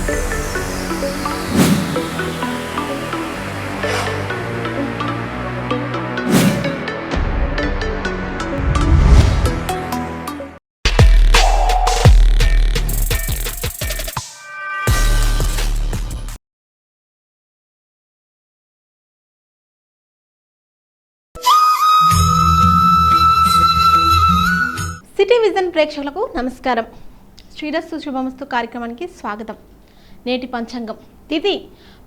City vision ప్రేక్షకులకు నమస్కారం. శ్రీరస్తు శుభమస్తు కార్యక్రమానికి స్వాగతం. నేటి పంచాంగం తిథి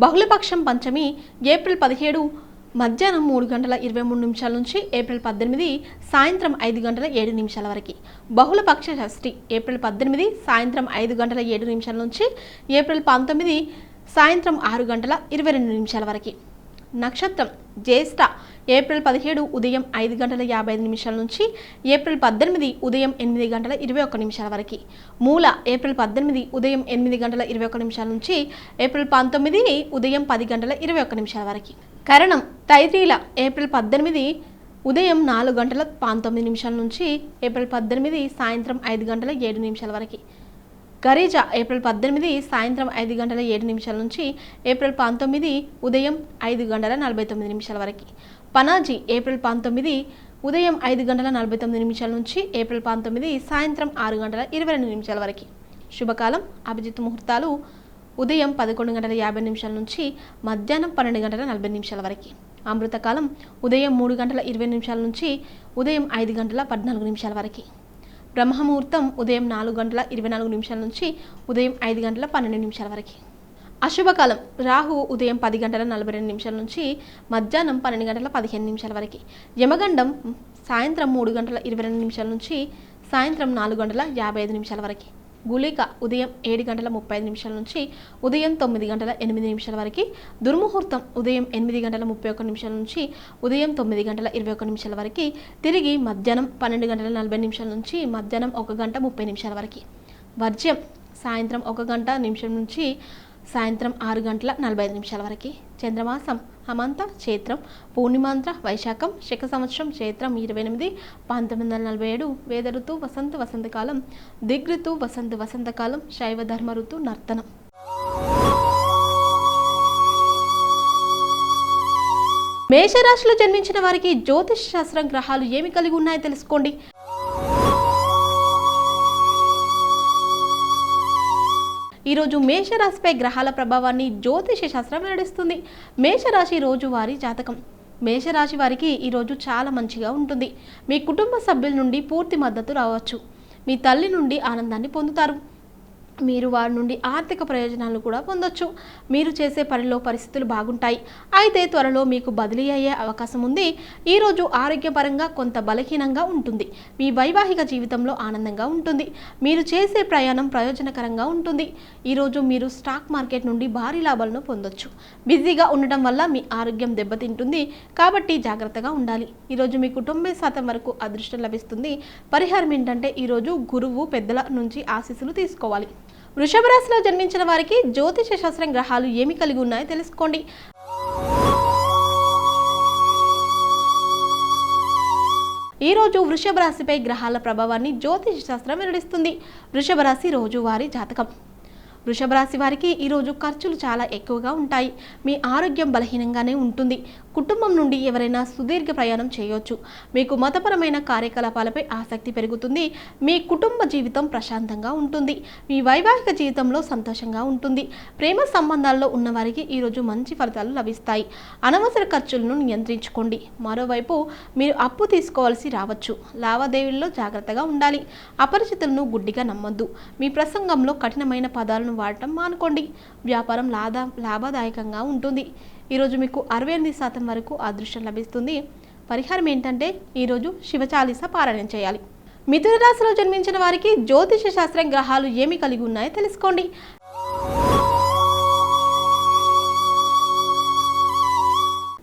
బహుళపక్షం పంచమి ఏప్రిల్ 17 మధ్యాహ్నం 3:23 నుంచి ఏప్రిల్ 18 సాయంత్రం 5:07 వరకు. బహుళపక్ష షష్ఠి ఏప్రిల్ 18 సాయంత్రం 5:07 నుంచి ఏప్రిల్ 19 సాయంత్రం 6:22 వరకు. నక్షత్రం జ్యేష్ఠ ఏప్రిల్ 17 ఉదయం 5:55 నుంచి ఏప్రిల్ 18 ఉదయం 8:21 వరకు. మూల ఏప్రిల్ 18 ఉదయం 8:21 నుంచి ఏప్రిల్ 19 ఉదయం 10:21 వరకు. కరణం తైత్రీల ఏప్రిల్ 18 ఉదయం 4:19 నుంచి ఏప్రిల్ 18 సాయంత్రం 5:07 వరకు. గరిజ ఏప్రిల్ 18 సాయంత్రం 5:07 నుంచి ఏప్రిల్ 19 ఉదయం 5:49 వరకు. పనాజీ ఏప్రిల్ 19 ఉదయం 5:49 నుంచి ఏప్రిల్ 19 సాయంత్రం 6:22 వరకు. శుభకాలం అభిజిత్ ముహూర్తాలు ఉదయం 11:50 నుంచి మధ్యాహ్నం 12:40 వరకు. అమృతకాలం ఉదయం 3:20 నుంచి ఉదయం 5:14 వరకు. బ్రహ్మముహూర్తం ఉదయం 4:24 నుంచి ఉదయం 5:12 వరకు. అశుభకాలం రాహు ఉదయం 10:42 నుంచి మధ్యాహ్నం 12:15 వరకు. యమగండం సాయంత్రం 3:22 నుంచి సాయంత్రం 4:55 వరకు. గుళిక ఉదయం 7:35 నుంచి ఉదయం 9:08 వరకు. దుర్ముహూర్తం ఉదయం 8:31 నుంచి ఉదయం 9:21 వరకు. తిరిగి మధ్యాహ్నం 12:40 నుంచి మధ్యాహ్నం 1:30 వరకు. వర్జ్యం సాయంత్రం 1:00 నుంచి సాయంత్రం 6:45 వరకు. చంద్రమాసం హమంత చైత్రం పూర్ణిమాంధ్ర వైశాఖం శక సంవత్సరం చైత్రం 28 1947 వేద ఋతు వసంతకాలం దిగ్ఋతు వసంతకాలం శైవ ధర్మ ఋతు నర్తనం. మేషరాశిలో జన్మించిన వారికి జ్యోతిష శాస్త్రం గ్రహాలు ఏమి కలిగి ఉన్నాయో తెలుసుకోండి. ఈరోజు మేషరాశిపై గ్రహాల ప్రభావాన్ని జ్యోతిష శాస్త్రం వెల్లడిస్తుంది. మేషరాశి రోజువారీ జాతకం. మేషరాశి వారికి ఈరోజు చాలా మంచిగా ఉంటుంది. మీ కుటుంబ సభ్యుల నుండి పూర్తి మద్దతు రావచ్చు. మీ తల్లి నుండి ఆనందాన్ని పొందుతారు. మీరు వారి నుండి ఆర్థిక ప్రయోజనాలు కూడా పొందొచ్చు. మీరు చేసే పనిలో పరిస్థితులు బాగుంటాయి. అయితే త్వరలో మీకు బదిలీ అయ్యే అవకాశం ఉంది. ఈరోజు ఆరోగ్యపరంగా కొంత బలహీనంగా ఉంటుంది. మీ వైవాహిక జీవితంలో ఆనందంగా ఉంటుంది. మీరు చేసే ప్రయాణం ప్రయోజనకరంగా ఉంటుంది. ఈరోజు మీరు స్టాక్ మార్కెట్ నుండి భారీ లాభాలను పొందొచ్చు. బిజీగా ఉండటం వల్ల మీ ఆరోగ్యం దెబ్బతింటుంది కాబట్టి జాగ్రత్తగా ఉండాలి. ఈరోజు మీకు 90% వరకు అదృష్టం లభిస్తుంది. పరిహారం ఏంటంటే ఈరోజు గురువు పెద్దల నుంచి ఆశీస్సులు తీసుకోవాలి. వృషభ రాశిలో జన్మించిన వారికి జ్యోతిష శాస్త్రం గ్రహాలు ఏమి కలిగి ఉన్నాయో తెలుసుకోండి. ఈరోజు వృషభ రాశిపై గ్రహాల ప్రభావాన్ని జ్యోతిష శాస్త్రం వెల్లడిస్తుంది. వృషభ రాశి రోజువారీ జాతకం. వృషభ రాశి వారికి ఈరోజు ఖర్చులు చాలా ఎక్కువగా ఉంటాయి. మీ ఆరోగ్యం బలహీనంగానే ఉంటుంది. కుటుంబం నుండి ఎవరైనా సుదీర్ఘ ప్రయాణం చేయవచ్చు. మీకు మతపరమైన కార్యకలాపాలపై ఆసక్తి పెరుగుతుంది. మీ కుటుంబ జీవితం ప్రశాంతంగా ఉంటుంది. మీ వైవాహిక జీవితంలో సంతోషంగా ఉంటుంది. ప్రేమ సంబంధాల్లో ఉన్నవారికి ఈరోజు మంచి ఫలితాలు లభిస్తాయి. అనవసర ఖర్చులను నియంత్రించుకోండి. మరోవైపు మీరు అప్పు తీసుకోవాల్సి రావచ్చు. లావాదేవీల్లో జాగ్రత్తగా ఉండాలి. అపరిచితులను గుడ్డిగా నమ్మొద్దు. మీ ప్రసంగంలో కఠినమైన పదాలను వాడటం మానుకోండి. వ్యాపారం లాభదాయకంగా ఉంటుంది. ఈరోజు మీకు 68% వరకు అదృష్టం లభిస్తుంది. పరిహారం ఏంటంటే ఈరోజు శివచాలీస పారాయణం చేయాలి. మిథున రాశిలో జన్మించిన వారికి జ్యోతిష శాస్త్రం గ్రహాలు ఏమి కలిగి ఉన్నాయో తెలుసుకోండి.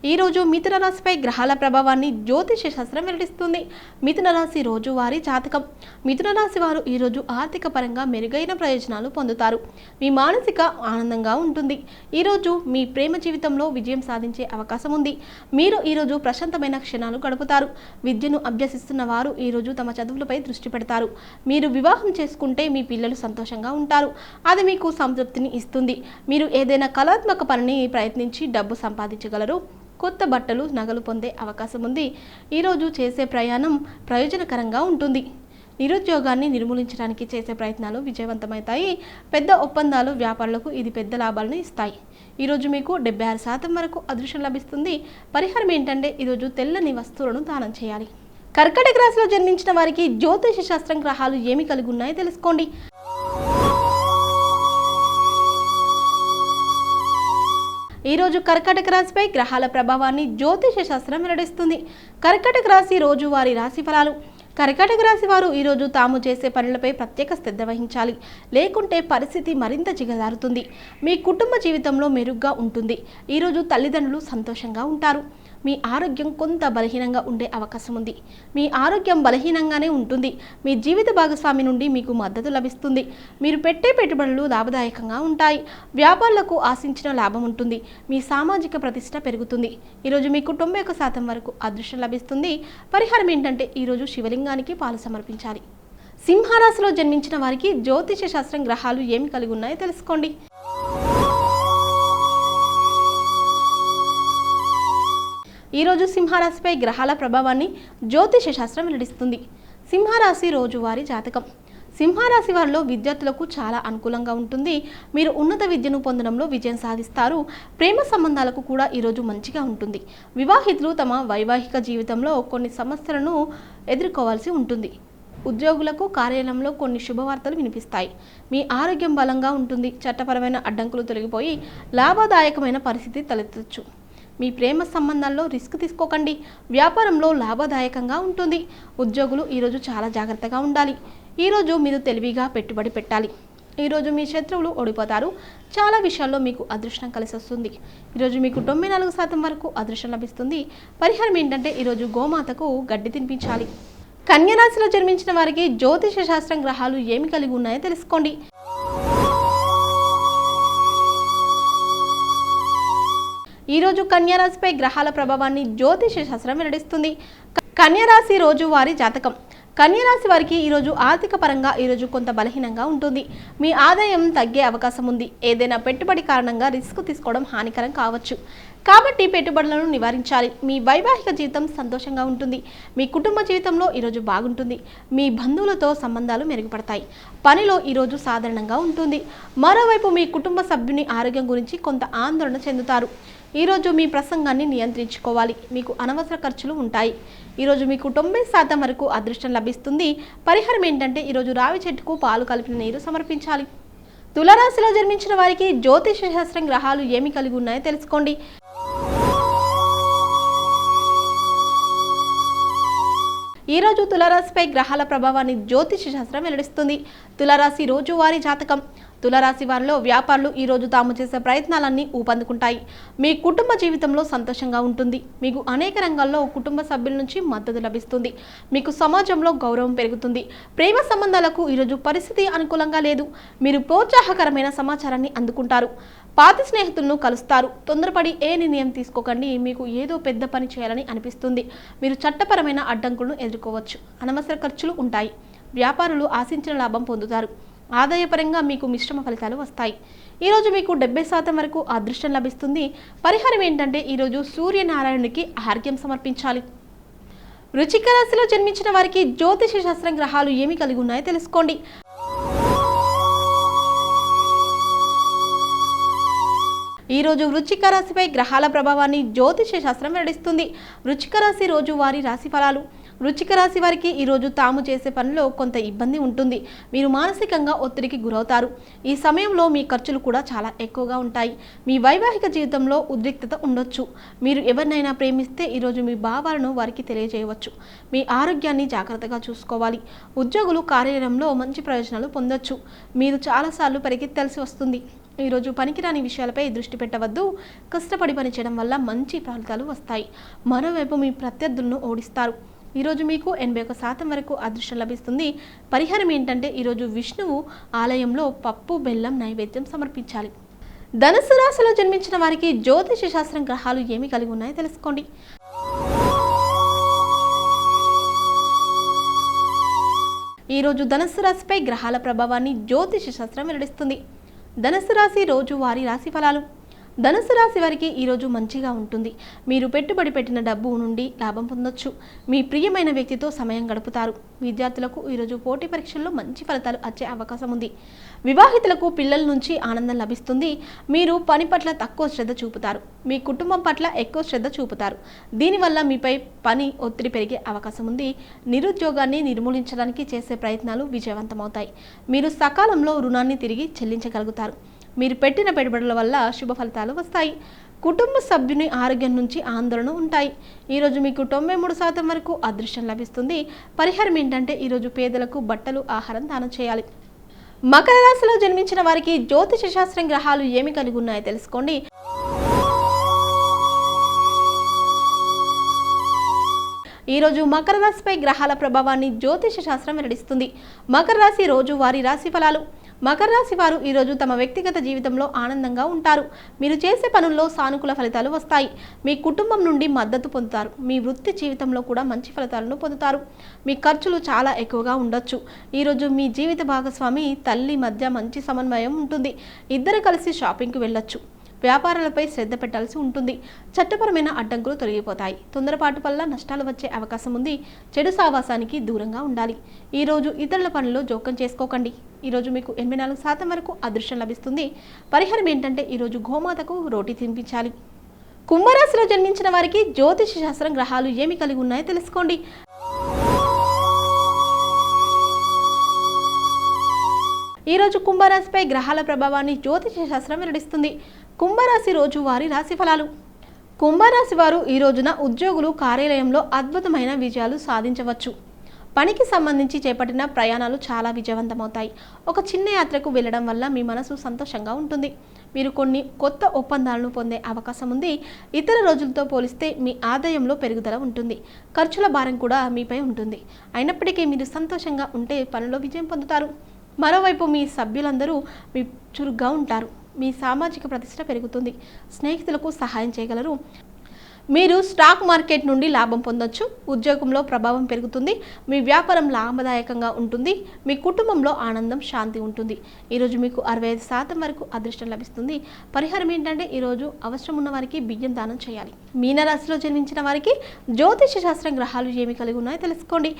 ఈరోజు మిథున రాశిపై గ్రహాల ప్రభావాన్ని జ్యోతిష శాస్త్రం వెల్లడిస్తుంది. మిథున రాశి రోజువారీ జాతకం. మిథున రాశి వారు ఈరోజు ఆర్థిక పరంగా మెరుగైన ప్రయోజనాలు పొందుతారు. మీ మానసిక ఆనందంగా ఉంటుంది. ఈరోజు మీ ప్రేమ జీవితంలో విజయం సాధించే అవకాశం ఉంది. మీరు ఈరోజు ప్రశాంతమైన క్షణాలు గడుపుతారు. విద్యను అభ్యసిస్తున్న వారు ఈరోజు తమ చదువులపై దృష్టి పెడతారు. మీరు వివాహం చేసుకుంటే మీ పిల్లలు సంతోషంగా ఉంటారు. అది మీకు సంతృప్తిని ఇస్తుంది. మీరు ఏదైనా కళాత్మక పనిని ప్రయత్నించి డబ్బు సంపాదించగలరు. కొత్త బట్టలు, నగలు పొందే అవకాశం ఉంది. ఈరోజు చేసే ప్రయాణం ప్రయోజనకరంగా ఉంటుంది. నిరుద్యోగాన్ని నిర్మూలించడానికి చేసే ప్రయత్నాలు విజయవంతమవుతాయి. పెద్ద ఒప్పందాలు వ్యాపారులకు ఇది పెద్ద లాభాలను ఇస్తాయి. ఈరోజు మీకు 76% వరకు అదృష్టం లభిస్తుంది. పరిహారం ఏంటంటే ఈరోజు తెల్లని వస్తువులను దానం చేయాలి. కర్కాటక రాశిలో జన్మించిన వారికి జ్యోతిష శాస్త్రం గ్రహాలు ఏమి కలిగి ఉన్నాయో తెలుసుకోండి. ఈరోజు కర్కాటక రాశిపై గ్రహాల ప్రభావాన్ని జ్యోతిష శాస్త్రం వెల్లడిస్తుంది. కర్కాటక రాశి రోజువారీ రాశి ఫలాలు. కర్కాటక రాశి వారు ఈరోజు తాము చేసే పనులపై ప్రత్యేక శ్రద్ధ వహించాలి. లేకుంటే పరిస్థితి మరింత జిగజారుతుంది. మీ కుటుంబ జీవితంలో మెరుగ్గా ఉంటుంది. ఈరోజు తల్లిదండ్రులు సంతోషంగా ఉంటారు. మీ ఆరోగ్యం కొంత బలహీనంగా ఉండే అవకాశం ఉంది. మీ ఆరోగ్యం బలహీనంగానే ఉంటుంది. మీ జీవిత భాగస్వామి నుండి మీకు మద్దతు లభిస్తుంది. మీరు పెట్టే పెట్టుబడులు లాభదాయకంగా ఉంటాయి. వ్యాపారులకు ఆశించిన లాభం ఉంటుంది. మీ సామాజిక ప్రతిష్ట పెరుగుతుంది. ఈరోజు మీకు 91% వరకు అదృష్టం లభిస్తుంది. పరిహారం ఏంటంటే ఈరోజు శివలింగానికి పాలు సమర్పించాలి. సింహరాశిలో జన్మించిన వారికి జ్యోతిష శాస్త్రం గ్రహాలు ఏమి కలిగి ఉన్నాయో తెలుసుకోండి. ఈరోజు సింహరాశిపై గ్రహాల ప్రభావాన్ని జ్యోతిష శాస్త్రం వెల్లడిస్తుంది. సింహరాశి రోజువారీ జాతకం. సింహరాశి వారిలో విద్యార్థులకు చాలా అనుకూలంగా ఉంటుంది. మీరు ఉన్నత విద్యను పొందడంలో విజయం సాధిస్తారు. ప్రేమ సంబంధాలకు కూడా ఈరోజు మంచిగా ఉంటుంది. వివాహితులు తమ వైవాహిక జీవితంలో కొన్ని సమస్యలను ఎదుర్కోవాల్సి ఉంటుంది. ఉద్యోగులకు కార్యాలయంలో కొన్ని శుభవార్తలు వినిపిస్తాయి. మీ ఆరోగ్యం బలంగా ఉంటుంది. చట్టపరమైన అడ్డంకులు తొలగిపోయి లాభదాయకమైన పరిస్థితి తలెత్తవచ్చు. మీ ప్రేమ సంబంధాల్లో రిస్క్ తీసుకోకండి. వ్యాపారంలో లాభదాయకంగా ఉంటుంది. ఉద్యోగులు ఈరోజు చాలా జాగ్రత్తగా ఉండాలి. ఈరోజు మీరు తెలివిగా పెట్టుబడి పెట్టాలి. ఈరోజు మీ శత్రువులు ఓడిపోతారు. చాలా విషయాల్లో మీకు అదృష్టం కలిసి వస్తుంది. ఈరోజు మీకు 94% వరకు అదృష్టం లభిస్తుంది. పరిహారం ఏంటంటే ఈరోజు గోమాతకు గడ్డి తినిపించాలి. కన్యా రాశిలో జన్మించిన వారికి జ్యోతిష శాస్త్రం గ్రహాలు ఏమి కలిగి ఉన్నాయో తెలుసుకోండి. ఈరోజు కన్యా రాశిపై గ్రహాల ప్రభావాన్ని జ్యోతిష శాస్త్రం వెల్లడిస్తుంది. కన్యా రాశి రోజువారీ జాతకం. కన్యా రాశి వారికి ఈరోజు ఆర్థిక పరంగా ఈరోజు కొంత బలహీనంగా ఉంటుంది. మీ ఆదాయం తగ్గే అవకాశం ఉంది. ఏదైనా పెట్టుబడి కారణంగా రిస్క్ తీసుకోవడం హానికరం కావచ్చు. కాబట్టి పెట్టుబడులను నివారించాలి. మీ వైవాహిక జీవితం సంతోషంగా ఉంటుంది. మీ కుటుంబ జీవితంలో ఈరోజు బాగుంటుంది. మీ బంధువులతో సంబంధాలు మెరుగుపడతాయి. పనిలో ఈరోజు సాధారణంగా ఉంటుంది. మరోవైపు మీ కుటుంబ సభ్యుని ఆరోగ్యం గురించి కొంత ఆందోళన చెందుతారు. ఈరోజు మీ ప్రసంగాన్ని నియంత్రించుకోవాలి. మీకు అనవసర ఖర్చులు ఉంటాయి. ఈరోజు మీకు 90% వరకు అదృష్టం లభిస్తుంది. పరిహారం ఏంటంటే ఈరోజు రావి చెట్టుకు పాలు కలిపిన నీరు సమర్పించాలి. తులారాశిలో జన్మించిన వారికి జ్యోతిష శాస్త్రం గ్రహాలు ఏమి కలిగి ఉన్నాయో తెలుసుకోండి. ఈరోజు తులారాశిపై గ్రహాల ప్రభావాన్ని జ్యోతిష శాస్త్రం వెల్లడిస్తుంది. తులారాశి రోజువారీ జాతకం. తులారాశి వారిలో వ్యాపారులు ఈరోజు తాము చేసే ప్రయత్నాలన్నీ ఊపందుకుంటాయి. మీ కుటుంబ జీవితంలో సంతోషంగా ఉంటుంది. మీకు అనేక రంగాల్లో కుటుంబ సభ్యుల నుంచి మద్దతు లభిస్తుంది. మీకు సమాజంలో గౌరవం పెరుగుతుంది. ప్రేమ సంబంధాలకు ఈరోజు పరిస్థితి అనుకూలంగా లేదు. మీరు ప్రోత్సాహకరమైన సమాచారాన్ని అందుకుంటారు. పాత స్నేహితులను కలుస్తారు. తొందరపడి ఏ నిర్ణయం తీసుకోకండి. మీకు ఏదో పెద్ద పని చేయాలని అనిపిస్తుంది. మీరు చట్టపరమైన అడ్డంకులను ఎదుర్కోవచ్చు. అనవసర ఖర్చులు ఉంటాయి. వ్యాపారులు ఆశించిన లాభం పొందుతారు. ఆదాయపరంగా మీకు మిశ్రమ ఫలితాలు వస్తాయి. ఈరోజు మీకు 70% వరకు అదృష్టం లభిస్తుంది. పరిహారం ఏంటంటే ఈరోజు సూర్యనారాయణునికి ఆర్ఘ్యం సమర్పించాలి. వృశ్చిక రాశిలో జన్మించిన వారికి జ్యోతిష శాస్త్రం గ్రహాలు ఏమి కలిగి ఉన్నాయో తెలుసుకోండి. ఈరోజు వృశ్చిక రాశిపై గ్రహాల ప్రభావాన్ని జ్యోతిష శాస్త్రం వెల్లడిస్తుంది. వృశ్చిక రాశి రోజువారీ రాశి ఫలాలు. వృశ్చిక రాశి వారికి ఈరోజు తాము చేసే పనిలో కొంత ఇబ్బంది ఉంటుంది. మీరు మానసికంగా ఒత్తిడికి గురవుతారు. ఈ సమయంలో మీ ఖర్చులు కూడా చాలా ఎక్కువగా ఉంటాయి. మీ వైవాహిక జీవితంలో ఉద్రిక్తత ఉండొచ్చు. మీరు ఎవరినైనా ప్రేమిస్తే ఈరోజు మీ భావాలను వారికి తెలియజేయవచ్చు. మీ ఆరోగ్యాన్ని జాగ్రత్తగా చూసుకోవాలి. ఉద్యోగులు కార్యాలయంలో మంచి ప్రయోజనాలు పొందొచ్చు. మీరు చాలాసార్లు పరిగెత్తాల్సి వస్తుంది. ఈరోజు పనికిరాని విషయాలపై దృష్టి పెట్టవద్దు. కష్టపడి పనిచేయడం వల్ల మంచి ఫలితాలు వస్తాయి. మరోవైపు మీ ప్రత్యర్థులను ఓడిస్తారు. ఈరోజు మీకు 81% వరకు అదృష్టం లభిస్తుంది. పరిహారం ఏంటంటే ఈరోజు విష్ణువు ఆలయంలో పప్పు బెల్లం నైవేద్యం సమర్పించాలి. ధనుసు రాశిలో జన్మించిన వారికి జ్యోతిష శాస్త్రం గ్రహాలు ఏమి కలిగి ఉన్నాయో తెలుసుకోండి. ఈరోజు ధనుసు రాశిపై గ్రహాల ప్రభావాన్ని జ్యోతిష శాస్త్రం వెల్లడిస్తుంది. ధనుసు రాశి రోజువారీ రాశి ఫలాలు. ధనుసు రాశి వారికి ఈరోజు మంచిగా ఉంటుంది. మీరు పెట్టుబడి పెట్టిన డబ్బు నుండి లాభం పొందొచ్చు. మీ ప్రియమైన వ్యక్తితో సమయం గడుపుతారు. విద్యార్థులకు ఈరోజు పోటీ పరీక్షల్లో మంచి ఫలితాలు వచ్చే అవకాశం ఉంది. వివాహితులకు పిల్లల నుంచి ఆనందం లభిస్తుంది. మీరు పని పట్ల తక్కువ శ్రద్ధ చూపుతారు. మీ కుటుంబం పట్ల ఎక్కువ శ్రద్ధ చూపుతారు. దీనివల్ల మీపై పని ఒత్తిడి పెరిగే అవకాశం ఉంది. నిరుద్యోగాన్ని నిర్మూలించడానికి చేసే ప్రయత్నాలు విజయవంతమవుతాయి. మీరు సకాలంలో రుణాన్ని తిరిగి చెల్లించగలుగుతారు. మీరు పెట్టిన పెట్టుబడుల వల్ల శుభ ఫలితాలు వస్తాయి. కుటుంబ సభ్యుని ఆరోగ్యం నుంచి ఆందోళన ఉంటాయి. ఈరోజు మీకు 93% వరకు అదృష్టం లభిస్తుంది. పరిహారం ఏంటంటే ఈరోజు పేదలకు బట్టలు, ఆహారం దానం చేయాలి. మకర రాశిలో జన్మించిన వారికి జ్యోతిష శాస్త్రం గ్రహాలు ఏమి కలిగి ఉన్నాయో తెలుసుకోండి. ఈరోజు మకర రాశిపై గ్రహాల ప్రభావాన్ని జ్యోతిష శాస్త్రం వెల్లడిస్తుంది. మకర రాశి రోజువారీ రాశి ఫలాలు. మకర రాశి వారు ఈరోజు తమ వ్యక్తిగత జీవితంలో ఆనందంగా ఉంటారు. మీరు చేసే పనుల్లో సానుకూల ఫలితాలు వస్తాయి. మీ కుటుంబం నుండి మద్దతు పొందుతారు. మీ వృత్తి జీవితంలో కూడా మంచి ఫలితాలను పొందుతారు. మీ ఖర్చులు చాలా ఎక్కువగా ఉండొచ్చు. ఈరోజు మీ జీవిత భాగస్వామి తల్లి మధ్య మంచి సమన్వయం ఉంటుంది. ఇద్దరు కలిసి షాపింగ్కి వెళ్ళొచ్చు. వ్యాపారాలపై శ్రద్ధ పెట్టాల్సి ఉంటుంది. చట్టపరమైన అడ్డంకులు తొలగిపోతాయి. తొందరపాటు వల్ల నష్టాలు వచ్చే అవకాశం ఉంది. చెడు సావాసానికి దూరంగా ఉండాలి. ఈరోజు ఇతరుల పనుల్లో జోక్యం చేసుకోకండి. ఈరోజు మీకు 84% వరకు అదృష్టం లభిస్తుంది. పరిహారం ఏంటంటే ఈరోజు గోమాతకు రోటీ తినిపించాలి. కుంభరాశిలో జన్మించిన వారికి జ్యోతిష శాస్త్రం గ్రహాలు ఏమి కలిగి ఉన్నాయో తెలుసుకోండి. ఈరోజు కుంభరాశిపై గ్రహాల ప్రభావాన్ని జ్యోతిష శాస్త్రం వెల్లడిస్తుంది. కుంభరాశి రోజువారీ రాశి ఫలాలు. కుంభరాశి వారు ఈ రోజున ఉద్యోగులు కార్యాలయంలో అద్భుతమైన విజయాలు సాధించవచ్చు. పనికి సంబంధించి చేపట్టిన ప్రయాణాలు చాలా విజయవంతమవుతాయి. ఒక చిన్న యాత్రకు వెళ్ళడం వల్ల మీ మనసు సంతోషంగా ఉంటుంది. మీరు కొన్ని కొత్త ఒప్పందాలను పొందే అవకాశం ఉంది. ఇతర రోజులతో పోలిస్తే మీ ఆదాయంలో పెరుగుదల ఉంటుంది. ఖర్చుల భారం కూడా మీపై ఉంటుంది. అయినప్పటికీ మీరు సంతోషంగా ఉంటే పనిలో విజయం పొందుతారు. మరోవైపు మీ సభ్యులందరూ మీ చురుగ్గా ఉంటారు. మీ సామాజిక ప్రతిష్ట పెరుగుతుంది. స్నేహితులకు సహాయం చేయగలరు. మీరు స్టాక్ మార్కెట్ నుండి లాభం పొందొచ్చు. ఉద్యోగంలో ప్రభావం పెరుగుతుంది. మీ వ్యాపారం లాభదాయకంగా ఉంటుంది. మీ కుటుంబంలో ఆనందం, శాంతి ఉంటుంది. ఈరోజు మీకు 65% వరకు అదృష్టం లభిస్తుంది. పరిహారం ఏంటంటే ఈరోజు అవసరం ఉన్న వారికి బియ్యం దానం చేయాలి. మీనరాశిలో జన్మించిన వారికి జ్యోతిష శాస్త్రం గ్రహాలు ఏమి కలిగి ఉన్నాయో తెలుసుకోండి.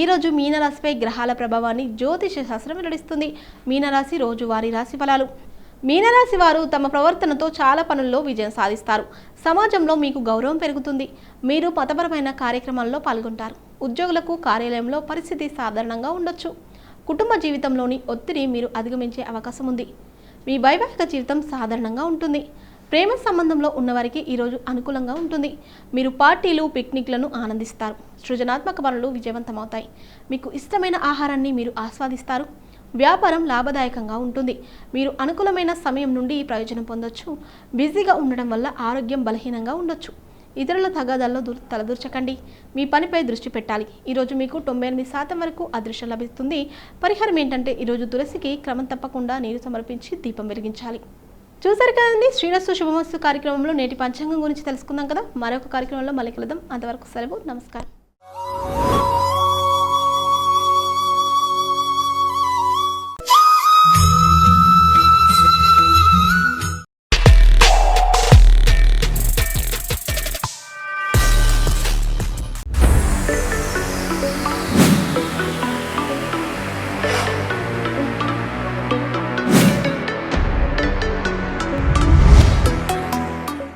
ఈరోజు మీనరాశిపై గ్రహాల ప్రభావాన్ని జ్యోతిష శాస్త్రం వెల్లడిస్తుంది. మీనరాశి రోజువారీ రాశి ఫలాలు. మీనరాశి వారు తమ ప్రవర్తనతో చాలా పనుల్లో విజయం సాధిస్తారు. సమాజంలో మీకు గౌరవం పెరుగుతుంది. మీరు మతపరమైన కార్యక్రమాల్లో పాల్గొంటారు. ఉద్యోగులకు కార్యాలయంలో పరిస్థితి సాధారణంగా ఉండొచ్చు. కుటుంబ జీవితంలోని ఒత్తిడి మీరు అధిగమించే అవకాశం ఉంది. మీ వైవాహిక జీవితం సాధారణంగా ఉంటుంది. ప్రేమ సంబంధంలో ఉన్నవారికి ఈరోజు అనుకూలంగా ఉంటుంది. మీరు పార్టీలు, పిక్నిక్లను ఆనందిస్తారు. సృజనాత్మక పనులు విజయవంతమవుతాయి. మీకు ఇష్టమైన ఆహారాన్ని మీరు ఆస్వాదిస్తారు. వ్యాపారం లాభదాయకంగా ఉంటుంది. మీరు అనుకూలమైన సమయం నుండి ప్రయోజనం పొందొచ్చు. బిజీగా ఉండడం వల్ల ఆరోగ్యం బలహీనంగా ఉండొచ్చు. ఇతరుల తగాదాల్లో తలదూర్చకండి. మీ పనిపై దృష్టి పెట్టాలి. ఈరోజు మీకు 98% వరకు అదృష్టం లభిస్తుంది. పరిహారం ఏంటంటే ఈరోజు తులసికి క్రమం తప్పకుండా నీరు సమర్పించి దీపం వెలిగించాలి. చూసారు కదండి, శ్రీరస్తు శుభమస్తు కార్యక్రమంలో నేటి పంచాంగం గురించి తెలుసుకుందాం కదా. మరొక కార్యక్రమంలో మళ్ళీ కలుద్దాం. అంతవరకు సెలవు. నమస్కారం.